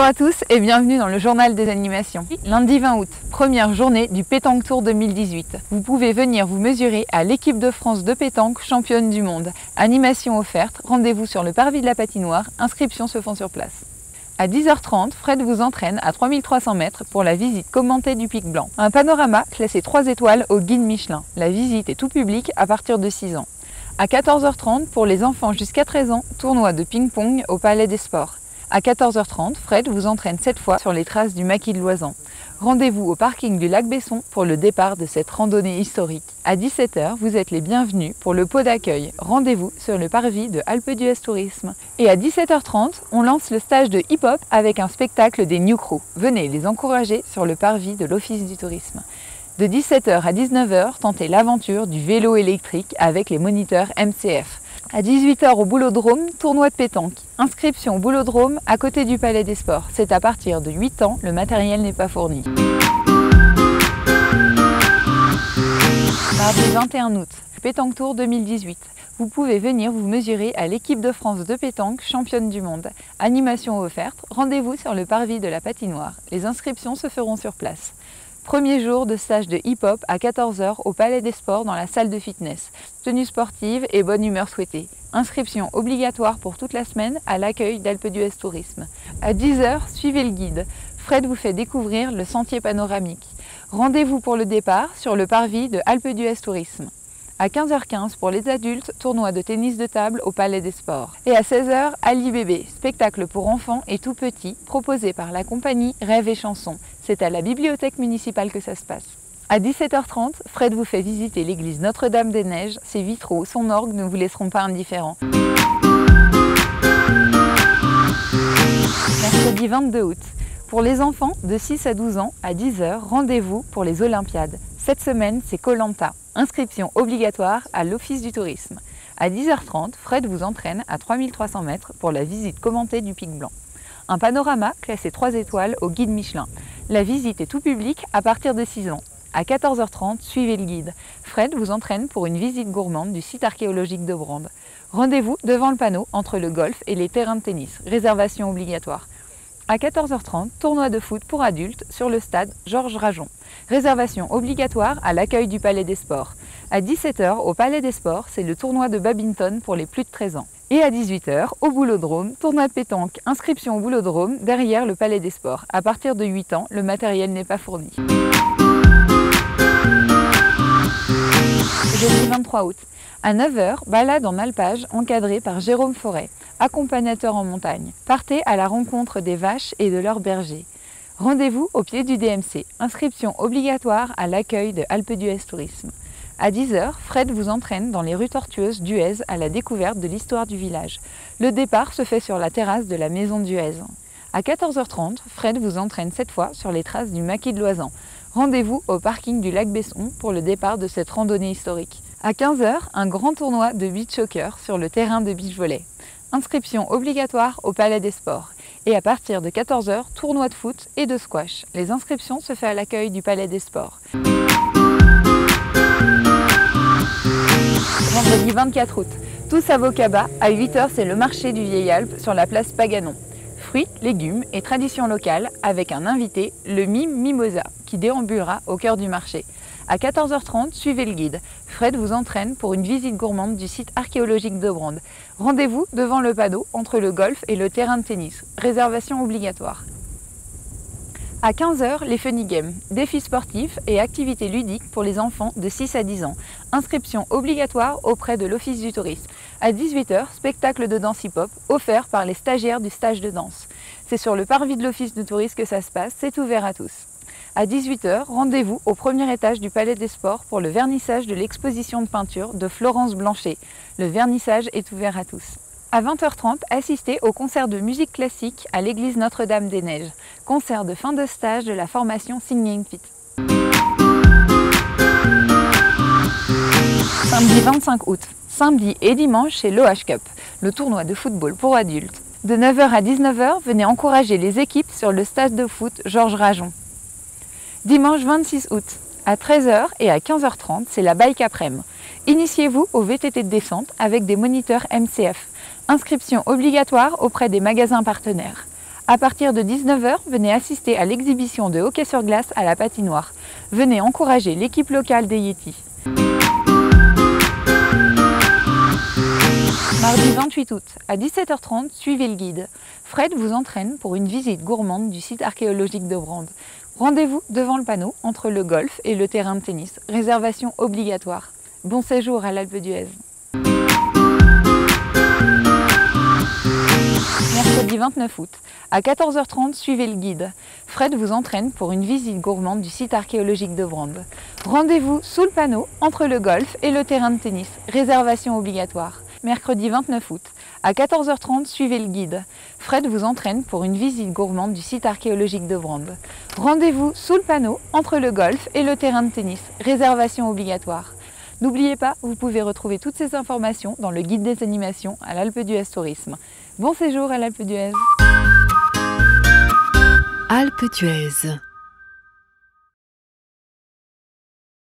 à tous et bienvenue dans le journal des animations. Lundi 20 août, première journée du Pétanque Tour 2018. Vous pouvez venir vous mesurer à l'équipe de France de pétanque championne du monde. Animation offerte, rendez-vous sur le parvis de la patinoire, inscriptions se font sur place. À 10h30, Fred vous entraîne à 3300 mètres pour la visite commentée du Pic Blanc. Un panorama classé 3 étoiles au guide Michelin. La visite est tout public à partir de 6 ans. À 14h30, pour les enfants jusqu'à 13 ans, tournoi de ping-pong au Palais des Sports. À 14h30, Fred vous entraîne cette fois sur les traces du maquis de Loisan. Rendez-vous au parking du lac Besson pour le départ de cette randonnée historique. À 17h, vous êtes les bienvenus pour le pot d'accueil. Rendez-vous sur le parvis de Alpe d'Huez Tourisme. Et à 17h30, on lance le stage de hip-hop avec un spectacle des New Crew. Venez les encourager sur le parvis de l'Office du Tourisme. De 17h à 19h, tentez l'aventure du vélo électrique avec les moniteurs MCF. À 18h au Boulodrome, tournoi de pétanque. Inscription au Boulodrome à côté du Palais des Sports. C'est à partir de 8 ans, le matériel n'est pas fourni. Mardi 21 août, Pétanque Tour 2018. Vous pouvez venir vous mesurer à l'équipe de France de pétanque championne du monde. Animation offerte, rendez-vous sur le parvis de la patinoire. Les inscriptions se feront sur place. Premier jour de stage de hip-hop à 14h au Palais des Sports dans la salle de fitness. Tenue sportive et bonne humeur souhaitée. Inscription obligatoire pour toute la semaine à l'accueil d'Alpe d'Huez Tourisme. À 10h, suivez le guide. Fred vous fait découvrir le sentier panoramique. Rendez-vous pour le départ sur le parvis de Alpe d'Huez Tourisme. À 15h15 pour les adultes, tournoi de tennis de table au Palais des Sports. Et à 16h, Ali Bébé, spectacle pour enfants et tout petits, proposé par la compagnie Rêve et Chansons. C'est à la bibliothèque municipale que ça se passe. À 17h30, Fred vous fait visiter l'église Notre-Dame-des-Neiges. Ses vitraux, son orgue ne vous laisseront pas indifférents. Mercredi 22 août. Pour les enfants de 6 à 12 ans, à 10h, rendez-vous pour les Olympiades. Cette semaine, c'est Koh-Lanta. Inscription obligatoire à l'Office du Tourisme. À 10h30, Fred vous entraîne à 3300 mètres pour la visite commentée du Pic Blanc. Un panorama classé 3 étoiles au guide Michelin. La visite est tout public à partir de 6 ans. À 14h30, suivez le guide. Fred vous entraîne pour une visite gourmande du site archéologique de Brande. Rendez-vous devant le panneau entre le golf et les terrains de tennis. Réservation obligatoire. À 14h30, tournoi de foot pour adultes sur le stade Georges Rajon. Réservation obligatoire à l'accueil du Palais des Sports. À 17h, au Palais des Sports, c'est le tournoi de badminton pour les plus de 13 ans. Et à 18h, au Boulodrome, tournoi de pétanque. Inscription au Boulodrome, derrière le Palais des Sports. À partir de 8 ans, le matériel n'est pas fourni. Jeudi 23 août. À 9h, balade en alpage encadrée par Jérôme Forêt, accompagnateur en montagne. Partez à la rencontre des vaches et de leurs bergers. Rendez-vous au pied du DMC. Inscription obligatoire à l'accueil de Alpe d'Huez Tourisme. À 10h, Fred vous entraîne dans les rues tortueuses d'Huez à la découverte de l'histoire du village. Le départ se fait sur la terrasse de la maison d'Huez. À 14h30, Fred vous entraîne cette fois sur les traces du maquis de Loisan. Rendez-vous au parking du lac Besson pour le départ de cette randonnée historique. À 15h, un grand tournoi de beach soccer sur le terrain de beach volley. Inscription obligatoire au Palais des Sports. Et à partir de 14h, tournoi de foot et de squash. Les inscriptions se font à l'accueil du Palais des Sports. Vendredi 24 août. Tous à Vocaba, à 8h, c'est le marché du Vieil Alpe sur la place Paganon. Fruits, légumes et traditions locales avec un invité, le Mime Mimosa, qui déambulera au cœur du marché. À 14h30, suivez le guide. Fred vous entraîne pour une visite gourmande du site archéologique de Brande. Rendez-vous devant le panneau entre le golf et le terrain de tennis. Réservation obligatoire. À 15h, les Funny Games, défis sportifs et activités ludiques pour les enfants de 6 à 10 ans. Inscription obligatoire auprès de l'Office du Tourisme. À 18h, spectacle de danse hip-hop offert par les stagiaires du stage de danse. C'est sur le parvis de l'Office du Tourisme que ça se passe, c'est ouvert à tous. À 18h, rendez-vous au premier étage du Palais des Sports pour le vernissage de l'exposition de peinture de Florence Blanchet. Le vernissage est ouvert à tous. À 20h30, assistez au concert de musique classique à l'église Notre-Dame-des-Neiges. Concert de fin de stage de la formation Singing Fit. Samedi 25 août. Samedi et dimanche, c'est l'OH Cup, le tournoi de football pour adultes. De 9h à 19h, venez encourager les équipes sur le stade de foot Georges Rajon. Dimanche 26 août, à 13h et à 15h30, c'est la bike après-midi. Initiez-vous au VTT de descente avec des moniteurs MCF. Inscription obligatoire auprès des magasins partenaires. À partir de 19 h, venez assister à l'exhibition de hockey sur glace à la patinoire. Venez encourager l'équipe locale des Yétis. Mardi 28 août, à 17 h 30, suivez le guide. Fred vous entraîne pour une visite gourmande du site archéologique de Brandes. Rendez-vous devant le panneau entre le golf et le terrain de tennis. Réservation obligatoire. Bon séjour à l'Alpe d'Huez. Mercredi 29 août, à 14 h 30, suivez le guide. Fred vous entraîne pour une visite gourmande du site archéologique de Brandes. Rendez-vous sous le panneau entre le golf et le terrain de tennis. Réservation obligatoire. Mercredi 29 août, à 14 h 30, suivez le guide. Fred vous entraîne pour une visite gourmande du site archéologique de Brandes. Rendez-vous sous le panneau entre le golf et le terrain de tennis. Réservation obligatoire. N'oubliez pas, vous pouvez retrouver toutes ces informations dans le guide des animations à l'Alpe d'Huez Tourisme. Bon séjour à l'Alpe d'Huez. Alpe d'Huez.